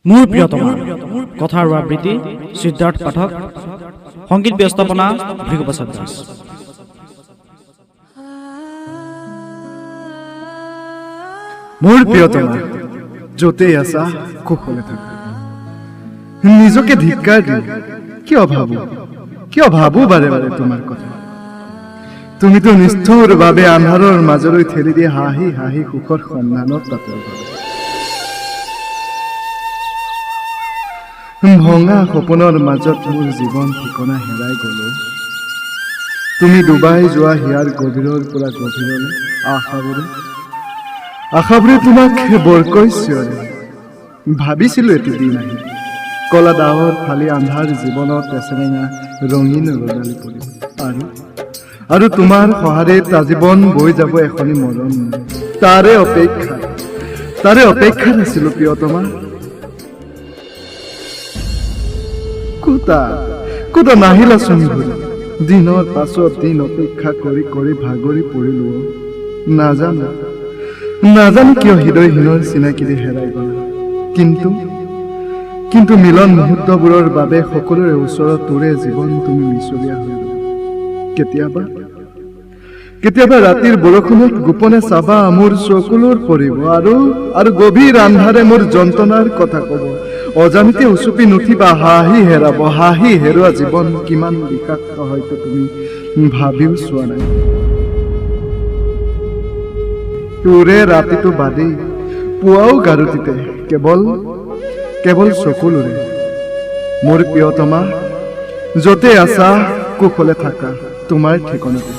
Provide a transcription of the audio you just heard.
মোৰ প্ৰিয়তমা কথাৰ আবৃত্তি সিদ্ধাৰ্থ পাঠক সংগীত ব্যস্তাপনা ভৃগুপ্ৰসাদ দাস। মোৰ প্ৰিয়তমা য'তেই আছা কুশলে থাকা। নিজকে ধিক্কাৰ দি কিয় ভাবো বাৰে বাৰে তোমাৰ কথা। তুমিতো নিষ্ঠুৰ বাবে আন্ধাৰৰ মাজলৈ ঠেলি দিয়ে হাঁহি হাঁহি সুখৰ সন্ধানত তাতৰ ভঙা সপোনৰ মাজত মোৰ জীৱন ঠিকনা হেৰাই গলো। তুমি ডুবাই যোৱা হিয়াৰ গভীৰৰ পৰা গভীৰলৈ আশাবোৰে তোমাক বৰকৈ চিঞৰে। ভাবিছিলো এটি দিন আহিব, কলা ডাৱৰ ফালি আন্ধাৰ জীৱনত এচেৰেঙা ৰঙীন ৰজালি পৰিব আৰু তোমাৰ সহাৰে আজীৱন বৈ যাব এখনি মৰম। তাৰে অপেক্ষাত আছিলো প্ৰিয়তমা। কোটা নাহিলা চোন ঘূৰি। দিনৰ পাছত দিন অপেক্ষা কৰি কৰি ভাগৰি পৰিলো। নাজানো কিয় হৃদয়হীনৰ চিনাকিৰে হেৰাই গলা। কিন্তু মিলন মুহূৰ্তবোৰৰ বাবে সকলোৰে ওচৰত তোৰে জীৱন তুমি মিছলীয়া হৈ গলা। কেতিয়াবা ৰাতিৰ বৰষুণত গোপনে চাবা মোৰ চকুলোৰ পৰিব আৰু গভীৰ আন্ধাৰে মোৰ যন্ত্ৰণাৰ কথা কব। অজানিতে উচুপি নুঠিবা হাঁহি হেৰুৱা জীৱন কিমান বিষাক্ত হয়তো তুমি ভাবিও চোৱা নাই। তোৰে ৰাতিটো বাদেই পুৱাও গাৰুটিতে কেৱল চকুলোৰে। মোৰ প্ৰিয়তমা য'তে আছা কুশলে থাকা তোমাৰ ঠিকনাতে।